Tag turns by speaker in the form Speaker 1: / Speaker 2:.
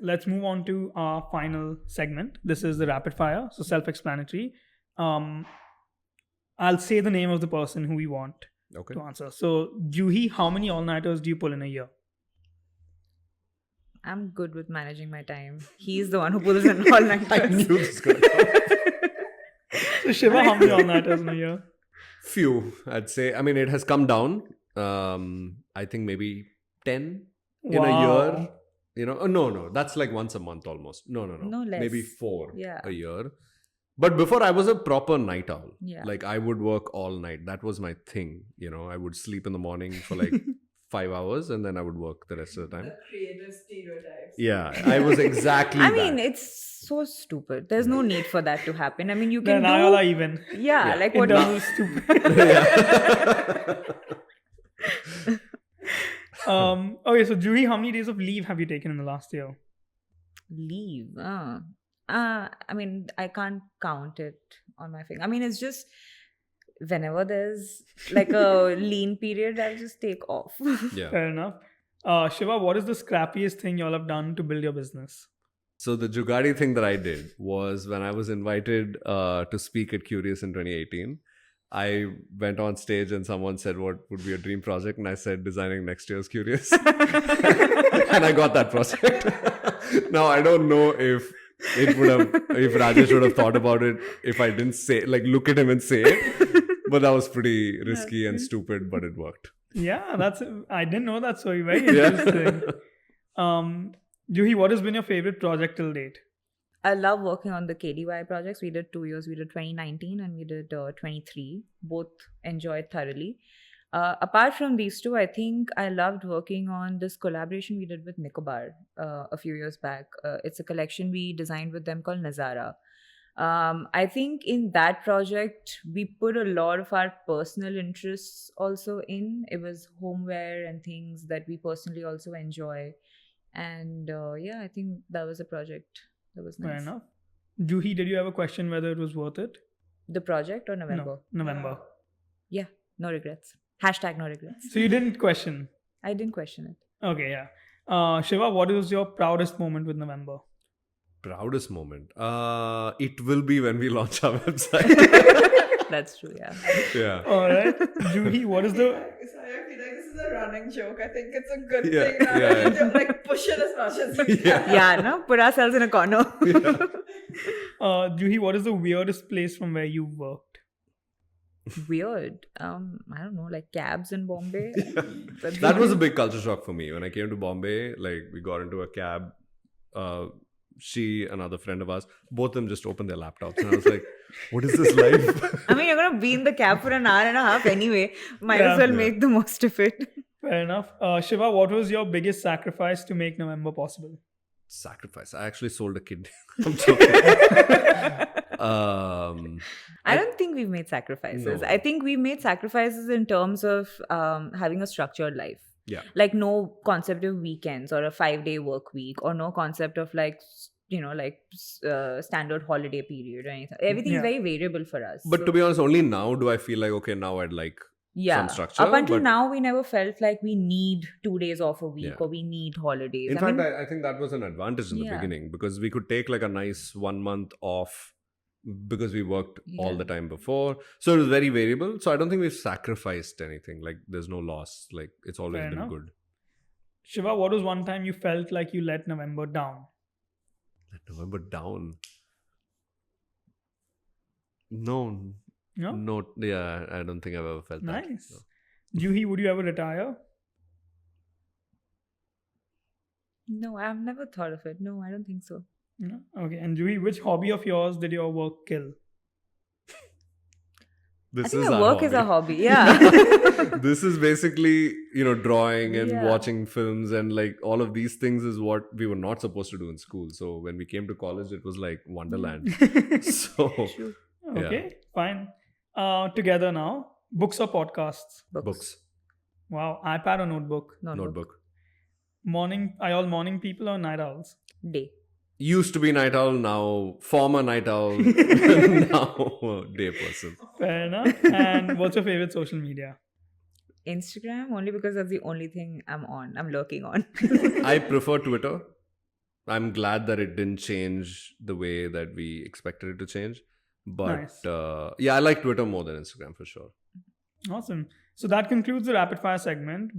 Speaker 1: Let's move on to our final segment. This is the rapid fire, so self-explanatory. I'll say the name of the person who we want to answer. So, Juhi, how many all-nighters do you pull in a year?
Speaker 2: I'm good with managing my time. He's the one who pulls in all-nighters.
Speaker 3: I knew this was going to come.
Speaker 1: So, Shiva, how many all-nighters in a year?
Speaker 3: Few, I'd say. I mean, it has come down. I think maybe 10 in a year. You know, no, that's like once a month almost. No,
Speaker 2: less.
Speaker 3: Maybe 4
Speaker 2: Yeah.
Speaker 3: a year. But before, I was a proper night owl.
Speaker 2: Yeah.
Speaker 3: Like, I would work all night. That was my thing. You know, I would sleep in the morning for like 5 hours and then I would work the rest of the time.
Speaker 4: The creative stereotypes.
Speaker 3: Yeah, I was exactly
Speaker 2: I
Speaker 3: that.
Speaker 2: mean, it's so stupid. There's no need for that to happen. I mean, you
Speaker 1: Then
Speaker 2: can
Speaker 1: I all are even.
Speaker 2: Yeah, like what?
Speaker 1: Internal stupid. Okay, so Juhi, how many days of leave have you taken in the last year?
Speaker 2: Leave. I mean, I can't count it on my finger. I mean, it's just whenever there's like a lean period, I'll just take off.
Speaker 3: Yeah.
Speaker 1: Fair enough. Shiva, what is the scrappiest thing y'all have done to build your business?
Speaker 3: So the Jugadi thing that I did was when I was invited to speak at Curious in 2018. I went on stage and someone said, what would be your dream project? And I said, designing next year's Curious. And I got that project. Now, I don't know if Rajesh would have thought about it if I didn't say, like, look at him and say it. But that was pretty risky and stupid, but it worked.
Speaker 1: Yeah, I didn't know that story. Very interesting. Juhi, what has been your favorite project till date?
Speaker 2: I love working on the KDY projects. We did 2 years. We did 2019 and we did 23. Both enjoyed thoroughly. Apart from these two, I think I loved working on this collaboration we did with NICOBAR a few years back. It's a collection we designed with them called Nazara. I think in that project, we put a lot of our personal interests also in. It was homeware and things that we personally also enjoy. And I think that was a project that was nice.
Speaker 1: Fair enough. Juhi, did you ever question whether it was worth it?
Speaker 2: The project or November?
Speaker 1: No, November.
Speaker 2: Yeah, no regrets. #no regrets.
Speaker 1: So you didn't question?
Speaker 2: I didn't question it.
Speaker 1: Okay, yeah. Shiva, what was your proudest moment with November?
Speaker 3: Proudest moment? It will be when we launch our website.
Speaker 2: That's true, yeah.
Speaker 3: Yeah.
Speaker 1: All right. Juhi, what is the...
Speaker 4: Sorry, I feel like this is a running joke. I think it's a good
Speaker 3: Yeah,
Speaker 4: thing now.
Speaker 3: yeah,
Speaker 4: You need to like push it as much as you can.
Speaker 2: Yeah, no? Put ourselves in a corner.
Speaker 1: Juhi, what is the weirdest place from where you worked?
Speaker 2: Weird. I don't know, like cabs in Bombay.
Speaker 3: That was a big culture shock for me. When I came to Bombay, like we got into a cab. She, another friend of ours, both of them just opened their laptops. And I was like, what is this life?
Speaker 2: I mean, you're going to be in the cab for an hour and a half anyway. Might as well make the most of it.
Speaker 1: Fair enough. Shiva, what was your biggest sacrifice to make November possible?
Speaker 3: Sacrifice. I actually sold a kidney. I'm joking.
Speaker 2: I don't think we've made sacrifices.
Speaker 3: No.
Speaker 2: I think we've made sacrifices in terms of having a structured life.
Speaker 3: Yeah.
Speaker 2: Like no concept of weekends or a 5-day work week or no concept of like, standard holiday period or anything. Everything is very variable for us.
Speaker 3: But to be honest, only now do I feel like, okay, now I'd like some structure.
Speaker 2: Up until now, we never felt like we need 2 days off a week or we need holidays.
Speaker 3: In fact, I think that was an advantage in the beginning because we could take like a nice 1 month off because we worked all the time before. So it was very variable. So I don't think we've sacrificed anything. Like there's no loss. Like it's always been good.
Speaker 1: Shiva, what was one time you felt like you let November down?
Speaker 3: Let November down? No. Yeah, I don't think I've ever felt that.
Speaker 1: Nice. No. Juhi, would you ever retire?
Speaker 2: No, I've never thought of it. No, I don't think so.
Speaker 1: No? Okay. And Juhi, which hobby of yours did your work kill?
Speaker 3: I
Speaker 2: think the work is a hobby. Yeah.
Speaker 3: This is basically, drawing and watching films and like all of these things is what we were not supposed to do in school. So when we came to college, it was like Wonderland.
Speaker 1: Okay, fine. Together now, books or podcasts?
Speaker 2: Books.
Speaker 1: Wow. iPad or notebook?
Speaker 3: Notebook.
Speaker 1: Are you all morning people or night owls?
Speaker 2: Day.
Speaker 3: Used to be night owl, now former night owl, now day person.
Speaker 1: Fair enough. And what's your favorite social media?
Speaker 2: Instagram, only because that's the only thing I'm lurking on.
Speaker 3: I prefer Twitter. I'm glad that it didn't change the way that we expected it to change. But
Speaker 1: Nice.
Speaker 3: yeah, I like Twitter more than Instagram for sure.
Speaker 1: Awesome. So that concludes the rapid fire segment.